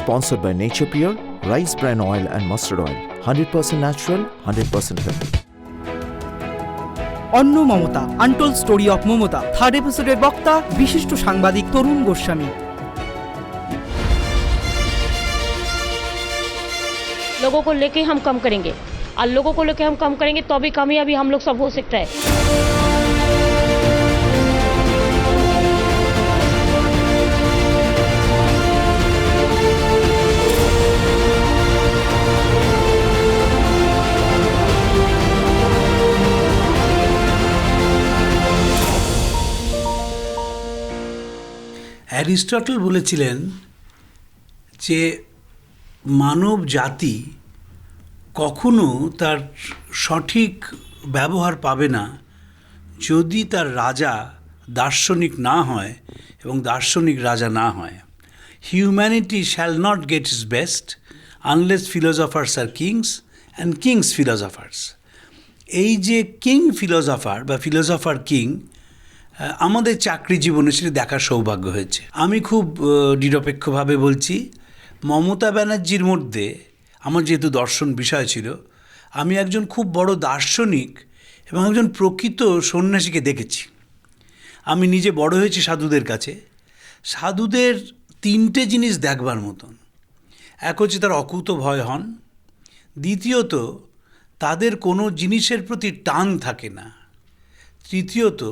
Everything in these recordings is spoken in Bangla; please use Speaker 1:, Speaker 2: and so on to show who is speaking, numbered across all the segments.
Speaker 1: Sponsored by Nature Pure, rice bran oil and mustard oil. 100% natural, 100% healthy.
Speaker 2: অন্য Mamata, untold story of Mamata. 3rd এপিসোডের বক্তা বিশিষ্ট সাংবাদিক তরুণ গোস্বামী।
Speaker 3: लोगों को लेके हम कम करेंगे और लोगों को लेके हम कम करेंगे तो भी कामयाबी हम लोग सब हो सकता है।
Speaker 4: অ্যারিস্টটল বলেছিলেন যে মানব জাতি কখনো তার সঠিক ব্যবহার পাবে না যদি তার রাজা দার্শনিক না হয় এবং দার্শনিক রাজা না হয়। Humanity shall not get its best unless philosophers are kings and kings philosophers. এই যে কিং ফিলোসফার বা ফিলোসফার কিং আমাদের চাকরি জীবনে সেটা দেখার সৌভাগ্য হয়েছে। আমি খুব নিরপেক্ষভাবে বলছি, মমতা ব্যানার্জির মধ্যে আমার যেহেতু দর্শন বিষয় ছিল, আমি একজন খুব বড় দার্শনিক এবং একজন প্রকৃত সন্ন্যাসীকে দেখেছি। আমি নিজে বড় হয়েছি সাধুদের কাছে। সাধুদের 3টে জিনিস দেখবার মতন। এক হচ্ছে তার অকুত ভয় হন, দ্বিতীয়ত তাদের কোনো জিনিসের প্রতি টান থাকে না, তৃতীয়ত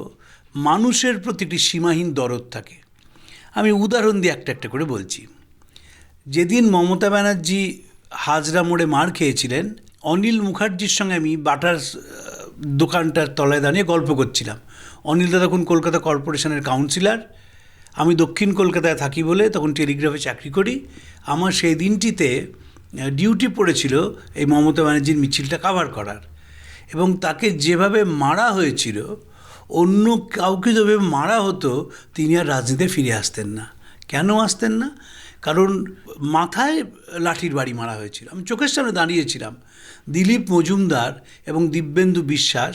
Speaker 4: মানুষের প্রতি একটি সীমাহীন দরদ থাকে। আমি উদাহরণ দিয়ে একটা একটা করে বলছি। যেদিন মমতা ব্যানার্জি হাজরা মোড়ে মার খেয়েছিলেন, অনিল মুখার্জির সঙ্গে আমি বাটার দোকানটার তলায় দাঁড়িয়ে গল্প করছিলাম। অনিলদা তখন কলকাতা কর্পোরেশনের কাউন্সিলর, আমি দক্ষিণ কলকাতায় থাকি বলে তখন টেলিগ্রাফে চাকরি করি। আমার সেই দিনটিতে ডিউটি পড়েছিল এই মমতা ব্যানার্জির মিছিলটা কাভার করার, এবং তাকে যেভাবে মারা হয়েছিল, অন্য কাউকে যেভাবে মারা হতো তিনি আর রাজনীতিতে ফিরে আসতেন না। কেন আসতেন না? কারণ মাথায় লাঠির বাড়ি মারা হয়েছিল। আমি চোখের সামনে দাঁড়িয়েছিলাম। দিলীপ মজুমদার এবং দিব্যেন্দু বিশ্বাস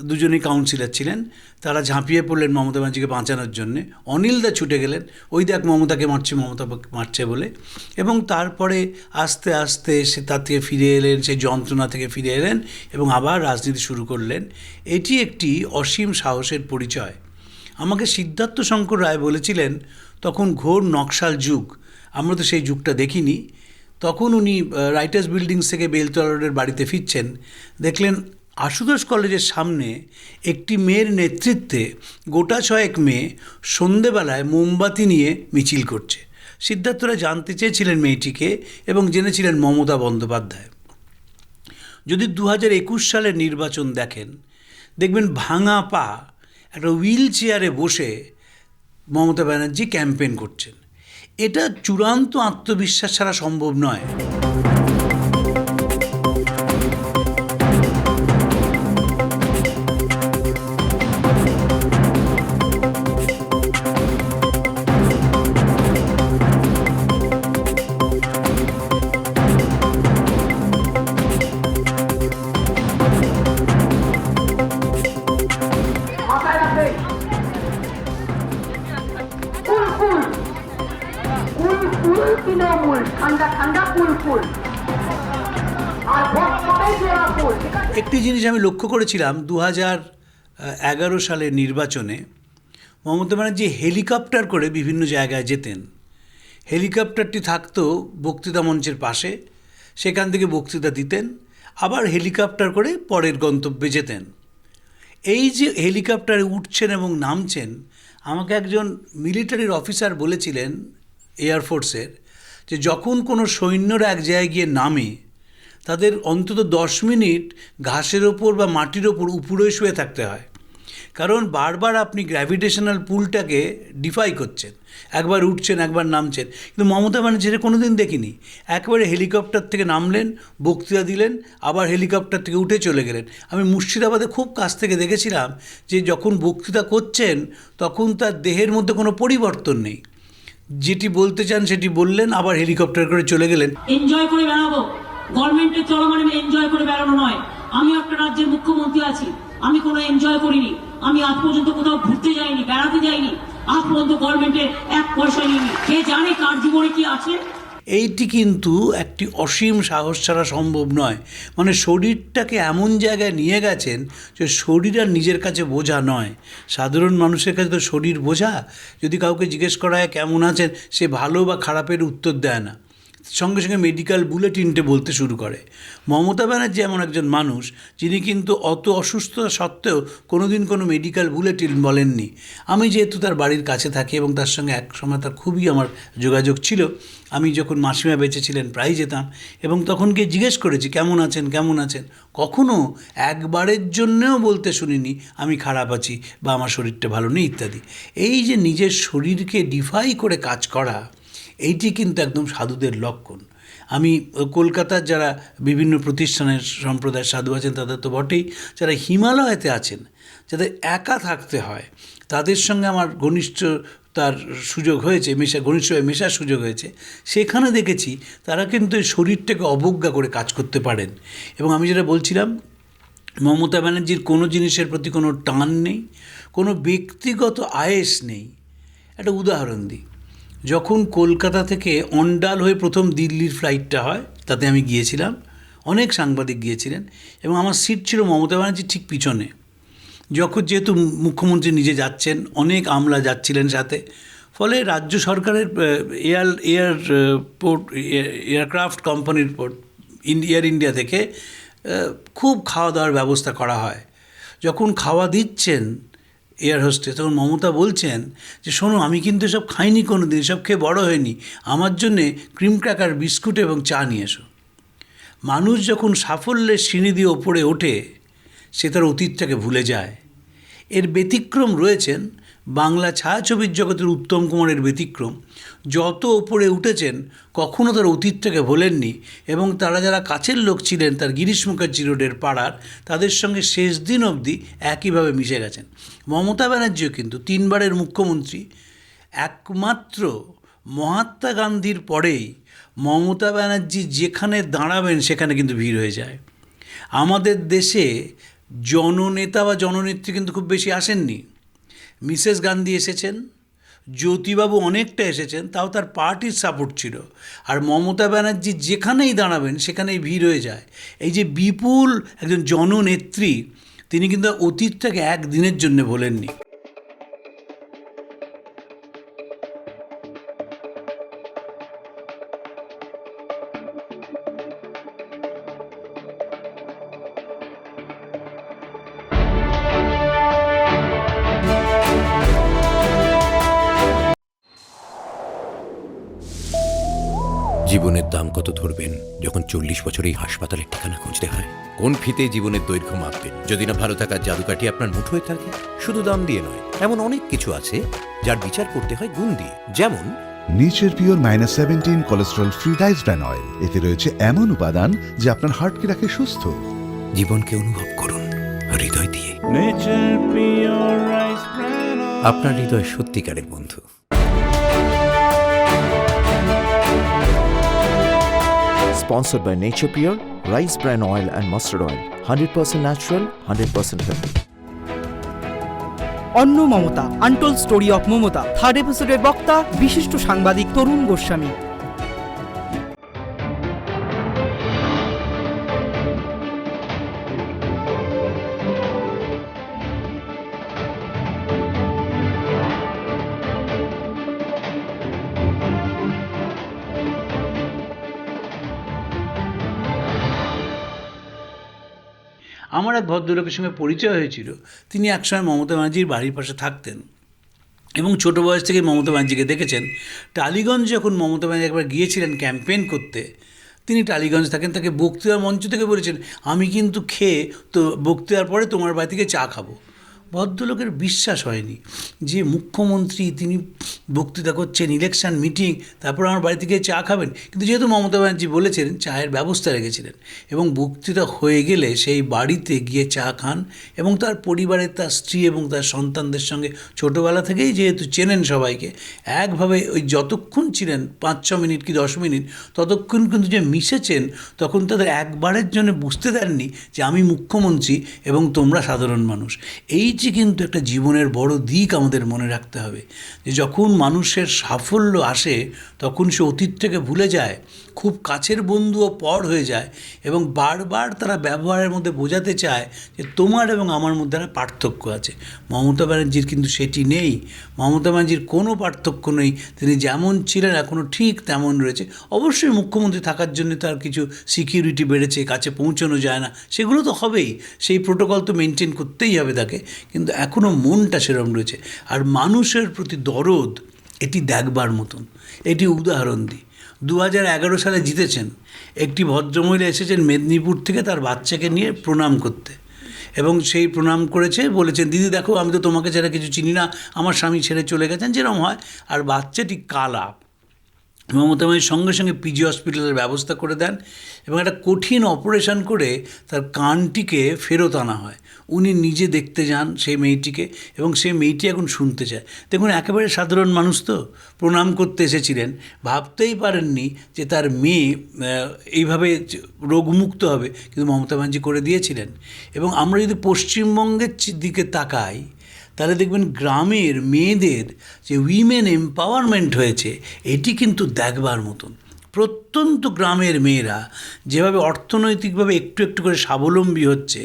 Speaker 4: দুজনেই কাউন্সিলর ছিলেন। তারা ঝাঁপিয়ে পড়লেন মমতা ব্যানার্জিকে বাঁচানোর জন্যে। অনিলদা ছুটে গেলেন, ওই দেখ মমতাকে মারছে, মমতা মারছে বলে। এবং তারপরে আস্তে আস্তে সে তার থেকে ফিরে এলেন, সেই যন্ত্রণা থেকে ফিরে এলেন এবং আবার রাজনীতি শুরু করলেন। এটি একটি অসীম সাহসের পরিচয়। আমাকে সিদ্ধার্থ শঙ্কর রায় বলেছিলেন, তখন ঘোর নকশাল যুগ, আমরা তো সেই যুগটা দেখিনি। তখন উনি রাইটার্স বিল্ডিংস থেকে বেলতলা রোডের বাড়িতে ফিরছেন, দেখলেন আশুতোষ কলেজের সামনে একটি মেয়ের নেতৃত্বে গোটা 6 মেয়ে সন্ধেবেলায় মোমবাতি নিয়ে মিছিল করছে। সিদ্ধার্থরা জানতে চেয়েছিলেন মেয়েটিকে এবং জেনেছিলেন মমতা বন্দ্যোপাধ্যায়। যদি 2021 সালের নির্বাচন দেখেন, দেখবেন ভাঙা পা একটা হুইল চেয়ারে বসে মমতা ব্যানার্জি ক্যাম্পেন করছেন। এটা চূড়ান্ত আত্মবিশ্বাস ছাড়া সম্ভব নয়। একটি জিনিস আমি লক্ষ্য করেছিলাম 2011 সালের নির্বাচনে মমতা ব্যানার্জি হেলিকপ্টার করে বিভিন্ন জায়গায় যেতেন। হেলিকপ্টারটি থাকতো বক্তৃতা মঞ্চের পাশে, সেখান থেকে বক্তৃতা দিতেন, আবার হেলিকপ্টার করে পরের গন্তব্যে যেতেন। এই যে হেলিকপ্টারে উঠছেন এবং নামছেন, আমাকে একজন মিলিটারির অফিসার বলেছিলেন এয়ারফোর্সের, যে যখন কোনো সৈন্যরা এক জায়গায় গিয়ে নামে, তাদের অন্তত 10 মিনিট ঘাসের ওপর বা মাটির ওপর উপরে শুয়ে থাকতে হয়। কারণ বারবার আপনি গ্র্যাভিটেশনাল পুলটাকে ডিফাই করছেন, একবার উঠছেন একবার নামছেন। কিন্তু মমতা ব্যানার্জি কোনো দিন দেখিনি। একবারে হেলিকপ্টার থেকে নামলেন, বক্তৃতা দিলেন, আবার হেলিকপ্টার থেকে উঠে চলে গেলেন। আমি মুর্শিদাবাদে খুব কাছ থেকে দেখেছিলাম যে যখন বক্তৃতা করছেন তখন তার দেহের মধ্যে কোনো পরিবর্তন নেই, যেটি বলতে চান সেটি বললেন, আবার হেলিকপ্টার করে চলে গেলেন।
Speaker 5: এনজয় করে বেড়াবো, গভর্নমেন্টের চলমানে এনজয় করে বেড়ানো নয়। আমি একটা রাজ্যের মুখ্যমন্ত্রী আছি, আমি কোনো এনজয় করিনি। আমি আজ পর্যন্ত কোথাও ঘুরতে যাইনি, বেড়াতে যাইনি। আজ পর্যন্ত গভর্নমেন্টের 1 পয়সা নিয়ে কে জানে কার জীবনে কি আছে।
Speaker 4: এইটি কিন্তু একটি অসীম সাহস ছাড়া সম্ভব নয়। মানে শরীরটাকে এমন জায়গায় নিয়ে গেছেন যে শরীর আর নিজের কাছে বোঝা নয়। সাধারণ মানুষের কাছে তো শরীর বোঝা। যদি কাউকে জিজ্ঞেস করা হয় কেমন আছেন, সে ভালো বা খারাপের উত্তর দেয় না, সঙ্গে সঙ্গে মেডিকেল বুলেটিনটে বলতে শুরু করে। মমতা ব্যানার্জি এমন একজন মানুষ যিনি কিন্তু অত অসুস্থতা সত্ত্বেও কোনো দিন কোনো মেডিকেল বুলেটিন বলেননি। আমি যেহেতু তার বাড়ির কাছে থাকি এবং তার সঙ্গে এক সময় তার খুবই আমার যোগাযোগ ছিল, আমি যখন মাসিমা বেঁচে ছিলেন প্রায় যেতাম এবং তখন গিয়ে জিজ্ঞেস করেছি কেমন আছেন কেমন আছেন। কখনও একবারের জন্যেও বলতে শুনিনি আমি খারাপ আছি বা আমার শরীরটা ভালো নেই ইত্যাদি। এই যে নিজের শরীরকে ডিফাই করে কাজ করা, এইটি কিন্তু একদম সাধুদের লক্ষণ। আমি কলকাতার যারা বিভিন্ন প্রতিষ্ঠানের সম্প্রদায়ের সাধু আছেন তাদের তো বটেই, যারা হিমালয়েতে আছেন, যাদের একা থাকতে হয়, তাদের সঙ্গে আমার তার সুযোগ হয়েছে, ঘনিষ্ঠভাবে মেশার সুযোগ হয়েছে। সেখানে দেখেছি তারা কিন্তু এই শরীরটাকে অবজ্ঞা করে কাজ করতে পারেন। এবং আমি যেটা বলছিলাম, মমতা ব্যানার্জির কোনো জিনিসের প্রতি কোনো টান নেই, কোনো ব্যক্তিগত আয়েস নেই। একটা উদাহরণ দিই, যখন কলকাতা থেকে অন্ডাল হয়ে প্রথম দিল্লির ফ্লাইটটা হয়, তাতে আমি গিয়েছিলাম, অনেক সাংবাদিক গিয়েছিলেন এবং আমার সিট ছিল মমতা ব্যানার্জির ঠিক পিছনে। যেহেতু মুখ্যমন্ত্রী নিজে যাচ্ছেন, অনেক আমলা যাচ্ছিলেন সাথে, ফলে রাজ্য সরকারের এয়ারক্রাফট কোম্পানির এয়ার ইন্ডিয়া থেকে খুব খাওয়া দাওয়ার ব্যবস্থা করা হয়। যখন খাওয়া দিচ্ছেন এয়ার হোস্টেস, তখন মমতা বলছেন যে শোনো, আমি কিন্তু এসব খাইনি কোনো দিন, এসব খেয়ে বড় হয়নি, আমার জন্যে ক্রিম ক্র্যাকার, বিস্কুট এবং চা নিয়ে এসো। মানুষ যখন সাফল্যের সিঁড়ি দিয়ে ওপরে ওঠে, সে তার অতীতটাকে ভুলে যায়। এর ব্যতিক্রম রয়েছেন বাংলা ছায়াছবির জগতের উত্তম কুমারের ব্যতিক্রম। যত ওপরে উঠেছেন কখনও তার অতীতটাকে ভোলেননি এবং তারা যারা কাছের লোক ছিলেন, তার গিরিশ মুখার্জি রোডের পাড়ার, তাদের সঙ্গে শেষ দিন অবধি একইভাবে মিশে গেছেন। মমতা ব্যানার্জিও কিন্তু 3 বারের মুখ্যমন্ত্রী। একমাত্র মহাত্মা গান্ধীর পরেই মমতা ব্যানার্জি যেখানে দাঁড়াবেন সেখানে কিন্তু ভিড় হয়ে যায়। আমাদের দেশে জননেতা বা জননেত্রী কিন্তু খুব বেশি আসেননি। মিসেস গান্ধী এসেছেন, জ্যোতিবাবু অনেকটা এসেছেন, তাও তার পার্টির সাপোর্ট ছিল। আর মমতা ব্যানার্জি যেখানেই দাঁড়াবেন সেখানেই ভিড় হয়ে যায়। এই যে বিপুল একজন জননেত্রী, তিনি কিন্তু অতীতটাকে একদিনের জন্য ভোলেননি।
Speaker 6: জীবনের দাম কত ধরবেন যখন 40 বছরেই হাসপাতালের ঠিকানা খুঁজতে হয়? কোন ফিতে জীবনের দৈর্ঘ্য মাপবেন যদি না ভালো থাকার জাদুকাঠি আপনার মুঠোয় থাকে? শুধু দাম দিয়ে নয়, এমন অনেক কিছু আছে যার বিচার করতে হয় গুণ দিয়ে। যেমন
Speaker 7: nature pure -17 cholesterol free rice bran oil. এতে রয়েছে এমন উপাদান যা আপনার হার্টকে রাখে সুস্থ।
Speaker 6: জীবনকে অনুভব করুন হৃদয় দিয়ে। আপনার হৃদয় সত্যিকারের বন্ধু।
Speaker 1: Sponsored by Nature Pure, Rice Bran Oil and Mustard Oil. 100% natural, 100% healthy.
Speaker 2: অন্য Mamata, untold story of Mamata 3rd এপিসোডের বক্তা বিশিষ্ট সাংবাদিক তরুণ গোস্বামী।
Speaker 4: আমার এক ভদ্রলোকের সঙ্গে পরিচয় হয়েছিল। তিনি একসময় মমতা ব্যানার্জির বাড়ির পাশে থাকতেন এবং ছোটো বয়স থেকে মমতা ব্যানার্জিকে দেখেছেন। টালিগঞ্জ যখন মমতা ব্যানার্জি একবার গিয়েছিলেন ক্যাম্পেইন করতে, তিনি টালিগঞ্জ থাকেন, তাকে বক্তৃতার মঞ্চ থেকে বলেছেন, আমি কিন্তু খেয়ে তো বক্তৃতার পরে তোমার বাড়ি থেকে চা খাবো। ভদ্রলোকের বিশ্বাস হয়নি যে মুখ্যমন্ত্রী, তিনি বক্তৃতা করছেন, ইলেকশন মিটিং, তারপর আমার বাড়ি থেকে চা খাবেন। কিন্তু যেহেতু মমতা ব্যানার্জি বলেছিলেন, চায়ের ব্যবস্থা রেখেছিলেন এবং বক্তৃতা হয়ে গেলে সেই বাড়িতে গিয়ে চা খান এবং তার পরিবারের, তার স্ত্রী এবং তার সন্তানদের সঙ্গে ছোটোবেলা থেকেই যেহেতু চেনেন সবাইকে, একভাবে ওই যতক্ষণ ছিলেন 5-6 মিনিট কি 10 মিনিট, ততক্ষণ কিন্তু যে মিশেছেন, তখন তাদের একবারের জন্য বুঝতে দেননি যে আমি মুখ্যমন্ত্রী এবং তোমরা সাধারণ মানুষ। এই যে এইটি কিন্তু একটা জীবনের বড় দিক আমাদের মনে রাখতে হবে, যে যখন মানুষের সাফল্য আসে তখন সে অতীতটাকে ভুলে যায়, খুব কাছের বন্ধুও পর হয়ে যায় এবং বারবার তারা ব্যবহারের মধ্যে বোঝাতে চায় যে তোমার এবং আমার মধ্যে একটা পার্থক্য আছে। মমতা ব্যানার্জির কিন্তু সেটি নেই। মমতা ব্যানার্জির কোনো পার্থক্য নেই, তিনি যেমন ছিলেন এখনও ঠিক তেমন রয়েছে। অবশ্যই মুখ্যমন্ত্রী থাকার জন্য তার কিছু সিকিউরিটি বেড়েছে, কাছে পৌঁছানো যায় না, সেগুলো তো হবেই, সেই প্রোটোকল তো মেনটেন করতেই হবে তাকে, কিন্তু এখনও মনটা সেরকম রয়েছে। আর মানুষের প্রতি দরদ, এটি দেখবার মতন। এটি উদাহরণ দিই, 2011 সালে জিতেছেন, একটি ভদ্রমহিলা এসেছেন মেদিনীপুর থেকে তার বাচ্চাকে নিয়ে প্রণাম করতে, এবং সেই প্রণাম করেছে, বলেছেন দিদি দেখো আমি তো তোমাকে ছাড়া কিছু চিনি না, আমার স্বামী ছেড়ে চলে গেছেন, যেরকম হয়। আর বাচ্চাটি কালা। মমতা ব্যানার্জি সঙ্গে সঙ্গে পিজি হসপিটালের ব্যবস্থা করে দেন এবং একটা কঠিন অপারেশন করে তার কানটিকে ফেরত আনা হয়। উনি নিজে দেখতে যান সেই মেয়েটিকে এবং সেই মেয়েটি এখন শুনতে চায়। দেখুন, একেবারে সাধারণ মানুষ তো, প্রণাম করতে এসেছিলেন, ভাবতেই পারেননি যে তার মেয়ে এইভাবে রোগমুক্ত হবে, কিন্তু মমতা ব্যানার্জি করে দিয়েছিলেন। এবং আমরা যদি পশ্চিমবঙ্গের দিকে তাকাই তাহলে দেখবেন গ্রামের মেয়েদের যে উইমেন এম্পাওয়ারমেন্ট হয়েছে, এটি কিন্তু দেখবার মতন। প্রত্যন্ত গ্রামের মেয়েরা যেভাবে অর্থনৈতিকভাবে একটু একটু করে স্বাবলম্বী হচ্ছে,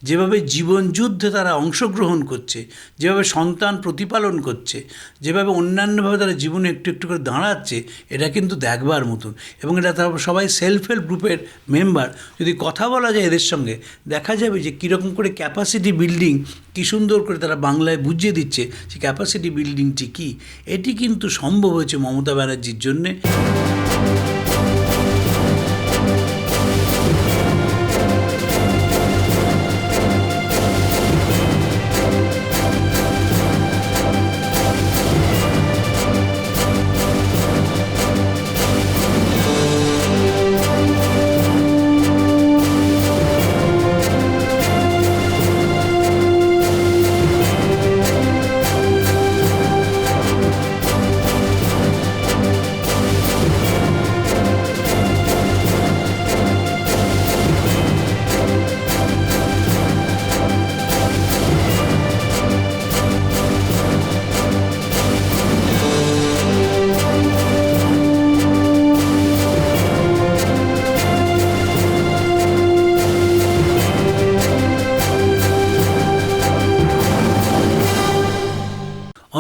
Speaker 4: যেভাবে জীবনযুদ্ধে তারা অংশগ্রহণ করছে, যেভাবে সন্তান প্রতিপালন করছে, যেভাবে অন্যান্যভাবে তারা জীবনে একটু একটু করে দাঁড়াচ্ছে, এটা কিন্তু দেখবার মতন। এবং এটা তারা সবাই সেলফ হেল্প গ্রুপের মেম্বার। যদি কথা বলা যায় এদের সঙ্গে, দেখা যাবে যে কীরকম করে ক্যাপাসিটি বিল্ডিং, কী সুন্দর করে তারা বাংলায় বুঝিয়ে দিচ্ছে যে ক্যাপাসিটি বিল্ডিংটি কী। এটি কিন্তু সম্ভব হয়েছে মমতা ব্যানার্জির জন্যে।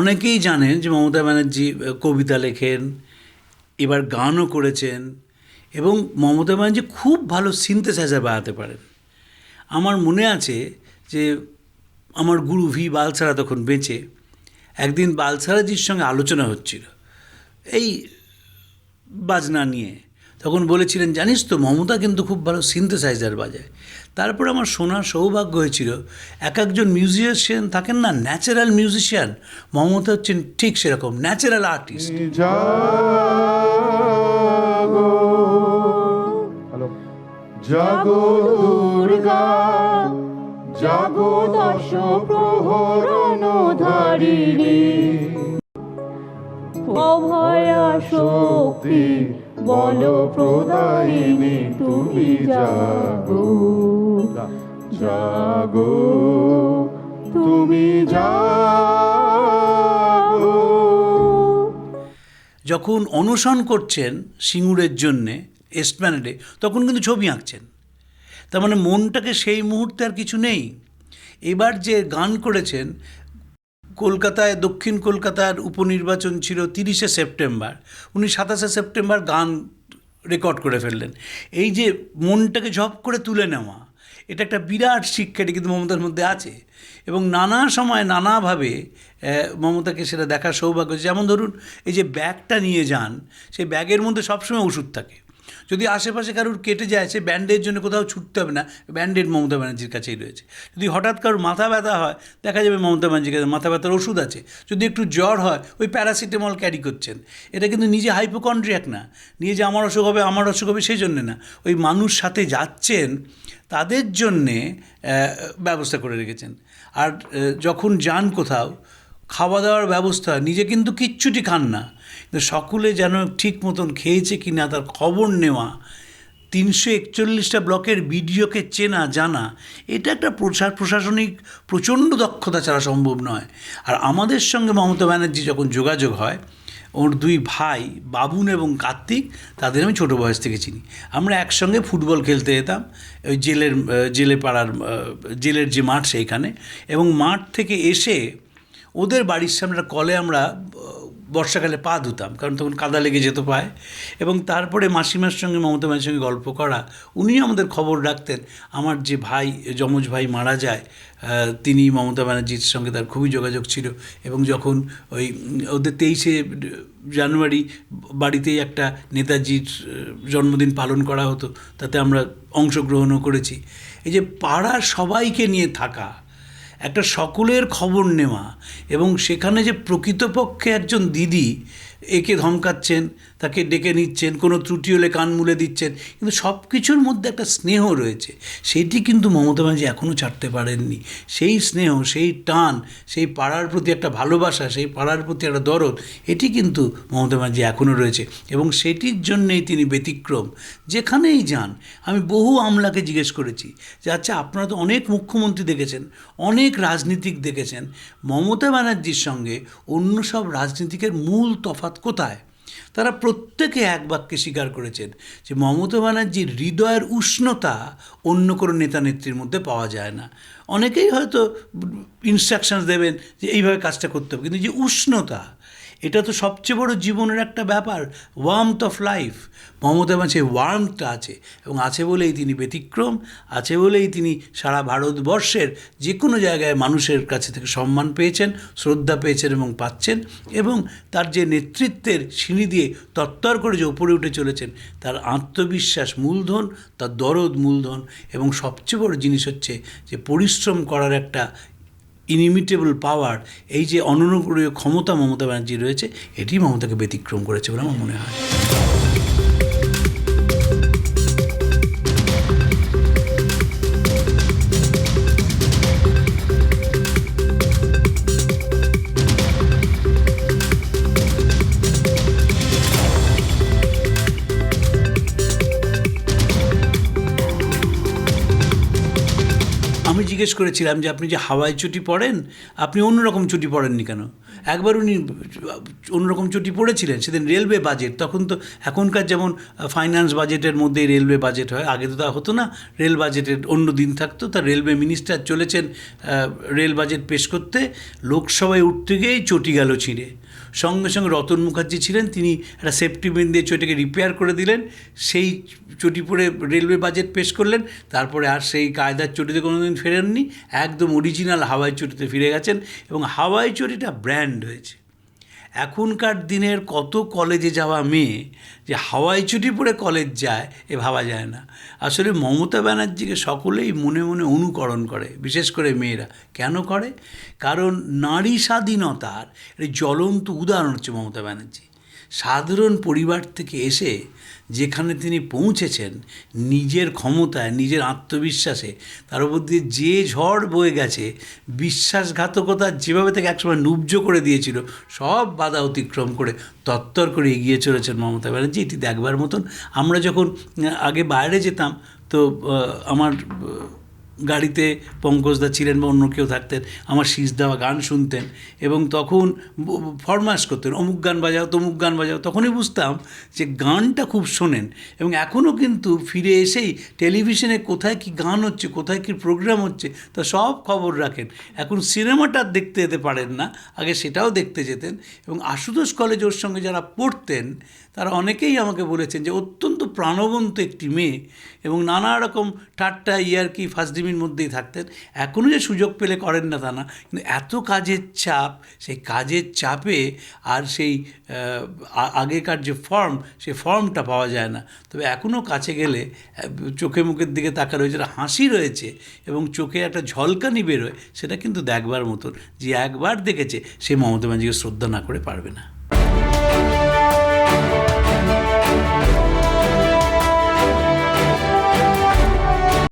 Speaker 4: অনেকেই জানেন যে মমতা ব্যানার্জি কবিতা লেখেন, এবার গানও করেছেন, এবং মমতা ব্যানার্জি খুব ভালো সিনথেসাইজার বাজাতে পারেন। আমার মনে আছে যে আমার গুরু ভি বালসারা তখন বেঁচে, একদিন বালসারাজির সঙ্গে আলোচনা হচ্ছিল এই বাজনা নিয়ে, তখন বলেছিলেন জানিস তো মমতা কিন্তু খুব ভালো সিনথেসাইজার বাজায়। তারপর আমার শোনার সৌভাগ্য হয়েছিল, এক একজন মিউজিশিয়ান থাকেন না, ন্যাচারাল মিউজিশিয়ান, মমতা হচ্ছেন ঠিক সেরকম ন্যাচারাল আর্টিস্ট।
Speaker 8: জাগো দুর্গা জাগো দশ প্রহরণ ধারিণী, অভয়া শক্তি বল প্রদায়িনী তুমি জাগো জাগো তুমি জাগো।
Speaker 4: যখন অনশন করছেন সিঙ্গুরের জন্যে এস্টপ্ল্যানেডে, তখন কিন্তু ছবি আঁকছেন, তার মানে মনটাকে সেই মুহূর্তে আর কিছু নেই। এবার যে গান করেছেন, কলকাতায় দক্ষিণ কলকাতার উপনির্বাচন ছিল 30শে সেপ্টেম্বর, উনি 27শে সেপ্টেম্বর গান রেকর্ড করে ফেললেন। এই যে মনটাকে ঝপ করে তুলে নেওয়া, এটা একটা বিরাট শিক্ষা, এটা কিন্তু মমতার মধ্যে আছে। এবং নানা সময় নানাভাবে মমতাকে সেটা দেখার সৌভাগ্য। যেমন ধরুন এই যে ব্যাগটা নিয়ে যান, সেই ব্যাগের মধ্যে সবসময় ওষুধ থাকে, যদি আশেপাশে কারুর কেটে যায় সে ব্যান্ডের জন্য কোথাও ছুটতে হবে না, ব্যান্ডেড মমতা ব্যানার্জির কাছেই রয়েছে। যদি হঠাৎ কারুর মাথা ব্যথা হয়, দেখা যাবে মমতা ব্যানার্জির কাছে মাথা ব্যথার ওষুধ আছে। যদি একটু জ্বর হয়, ওই প্যারাসিটামল ক্যারি করছেন। এটা কিন্তু নিজে হাইপোকন্ড্রিয়াক না, নিয়ে যে আমার অসুখ হবে সেই জন্যে না, ওই মানুষ সাথে যাচ্ছেন তাদের জন্যে ব্যবস্থা করে রেখেছেন। আর যখন যান কোথাও, খাওয়া দাওয়ার ব্যবস্থা, নিজে কিন্তু কিচ্ছুটি খান না, কিন্তু সকলে যেন ঠিক মতন খেয়েছে কি না তার খবর নেওয়া, 341টা ব্লকের বিডিওকে চেনা জানা, এটা একটা প্রশাসনিক প্রচণ্ড দক্ষতা ছাড়া সম্ভব নয়। আর আমাদের সঙ্গে মমতা ব্যানার্জি যখন যোগাযোগ হয়, ওর 2 ভাই বাবুন এবং কার্তিক, তাদের আমি ছোটো বয়স থেকে চিনি। আমরা একসঙ্গে ফুটবল খেলতে যেতাম ওই জেলে পাড়ার জেলের যে মাঠ সেইখানে, এবং মাঠ থেকে এসে ওদের বাড়ির সামনে কলে আমরা বর্ষাকালে পা ধুতাম, কারণ তখন কাদা লেগে যেত পায়। এবং তারপরে মাসিমার সঙ্গে মমতা ব্যানার্জির সঙ্গে গল্প করা, উনিও আমাদের খবর রাখতেন। আমার যে ভাই, যমজ ভাই মারা যায়, তিনি মমতা ব্যানার্জির সঙ্গে তার খুবই যোগাযোগ ছিল। এবং যখন ওই ওদের 23শে জানুয়ারি বাড়িতেই একটা নেতাজির জন্মদিন পালন করা হতো, তাতে আমরা অংশগ্রহণও করেছি। এই যে পাড়ার সবাইকে নিয়ে থাকা, একটা সকলের খবর নেওয়া, এবং সেখানে যে প্রকৃতপক্ষে একজন দিদি একে ধমকাচ্ছেন, তাকে ডেকে নিচ্ছেন, কোনো ত্রুটি হলে কান মুলে দিচ্ছেন, কিন্তু সব কিছুর মধ্যে একটা স্নেহ রয়েছে। সেইটি কিন্তু মমতা ব্যানার্জি এখনও ছাড়তে পারেননি। সেই স্নেহ, সেই টান, সেই পাড়ার প্রতি একটা ভালোবাসা, সেই পাড়ার প্রতি একটা দরদ, এটি কিন্তু মমতা ব্যানার্জি এখনও রয়েছে, এবং সেটির জন্যেই তিনি ব্যতিক্রম। যেখানেই যান, আমি বহু আমলাকে জিজ্ঞেস করেছি যে আচ্ছা, আপনারা তো অনেক মুখ্যমন্ত্রী দেখেছেন, অনেক রাজনীতিক দেখেছেন, মমতা ব্যানার্জির সঙ্গে অন্য সব রাজনীতিকের মূল তফাৎ কোথায়? তারা প্রত্যেকে এক বাক্যে স্বীকার করেছেন যে মমতা ব্যানার্জির হৃদয়ের উষ্ণতা অন্য কোনো নেতা নেত্রীর মধ্যে পাওয়া যায় না। অনেকেই হয়তো ইনস্ট্রাকশনস দেবেন যে এইভাবে কাজটা করতে হবে, কিন্তু যে উষ্ণতা, এটা তো সবচেয়ে বড় জীবনের একটা ব্যাপার, warmth of life. Mamata Banerjee ওয়ার্মথটা আছে, এবং আছে বলেই তিনি ব্যতিক্রম, আছে বলেই তিনি সারা ভারতবর্ষের যে কোনো জায়গায় মানুষের কাছে থেকে সম্মান পেয়েছেন, শ্রদ্ধা পেয়েছেন এবং পাচ্ছেন। এবং তার যে নেতৃত্বের সিঁড়ি দিয়ে তত্তর করে যে উপরে উঠে চলেছেন, তার আত্মবিশ্বাস মূলধন, তার দরদ মূলধন, এবং সবচেয়ে বড় জিনিস হচ্ছে যে পরিশ্রম করার একটা ইনইমিটেবল পাওয়ার, এই যে অননুকরণীয় ক্ষমতা মমতা ব্যানার্জি রয়েছে, এটি মমতাকে ব্যতিক্রম করেছে বলে আমার মনে হয়। আমি জিজ্ঞেস করেছিলাম যে আপনি যে হাওয়াই চটি পরেন, আপনি অন্যরকম চটি পরেননি কেন? একবার উনি অন্যরকম চটি পড়েছিলেন, সেদিন রেলওয়ে বাজেট, তখন তো এখনকার যেমন ফাইন্যান্স বাজেটের মধ্যেই রেলওয়ে বাজেট হয়, আগে তো তা হতো না, রেল বাজেটের অন্য দিন থাকতো। তা রেলওয়ে মিনিস্টার চলেছেন রেল বাজেট পেশ করতে, লোকসভায় উঠতে গিয়েই চটি গেল ছিঁড়ে। সঙ্গে সঙ্গে রতন মুখার্জি ছিলেন, তিনি একটা সেফটি পিন দিয়ে চটিকে রিপেয়ার করে দিলেন, সেই চটি পরে রেলওয়ে বাজেট পেশ করলেন। তারপরে আর সেই কায়দার চটিতে কোনো দিন ফেরেননি, একদম অরিজিনাল হাওয়াই চটিতে ফিরে গেছেন, এবং হাওয়াই চটিটা ব্র্যান্ড হয়েছে। এখনকার দিনের কত কলেজে যাওয়া মেয়ে যে হাওয়াই চটি পরে কলেজ যায়, এ ভাবা যায় না। আসলে মমতা ব্যানার্জিকে সকলেই মনে মনে অনুকরণ করে, বিশেষ করে মেয়েরা। কেন করে? কারণ নারী স্বাধীনতার এই জ্বলন্ত উদাহরণ হচ্ছে মমতা ব্যানার্জি। সাধারণ পরিবার থেকে এসে যেখানে তিনি পৌঁছেছেন, নিজের ক্ষমতায়, নিজের আত্মবিশ্বাসে, তার উপর দিয়ে যে ঝড় বয়ে গেছে, বিশ্বাসঘাতকতা যেভাবে তাকে একসময় নুব্জ করে দিয়েছিল, সব বাধা অতিক্রম করে তত্তর করে এগিয়ে চলেছেন মমতা ব্যানার্জি। এটি দেখবার মতন। আমরা যখন আগে বাইরে যেতাম, তো আমার গাড়িতে পঙ্কজদা ছিলেন বা অন্য কেউ থাকতেন, আমার শীষ দেওয়া গান শুনতেন, এবং তখন ফরমাশ করতেন, অমুক গান বাজাও, তমুক গান বাজাও। তখনই বুঝতাম যে গানটা খুব শোনেন। এবং এখনও কিন্তু ফিরে এসেই টেলিভিশনে কোথায় কী গান হচ্ছে, কোথায় কী প্রোগ্রাম হচ্ছে, তা সব খবর রাখেন। এখন সিনেমাটা দেখতে যেতে পারেন না, আগে সেটাও দেখতে যেতেন। এবং আশুতোষ কলেজ ওর সঙ্গে যারা পড়তেন, তারা অনেকেই আমাকে বলেছেন যে অত্যন্ত প্রাণবন্ত একটি মেয়ে, এবং নানা রকম ঠাট্টা ইয়ার্কি ফাজলিমির মধ্যেই থাকতেন। এখনও যে সুযোগ পেলে করেন না তা না, কিন্তু এত কাজের চাপ, সেই কাজের চাপে আর সেই আগেকার যে ফর্ম, সেই ফর্মটা পাওয়া যায় না। তবে এখনও কাছে গেলে চোখে মুখের দিকে তাকালে যেটা হাসি রয়েছে এবং চোখে একটা ঝলকানি বেরোয়, সেটা কিন্তু দেখবার মতন। যে একবার দেখেছে সে মমতা ব্যানার্জিকে শ্রদ্ধা না করে পারবে না।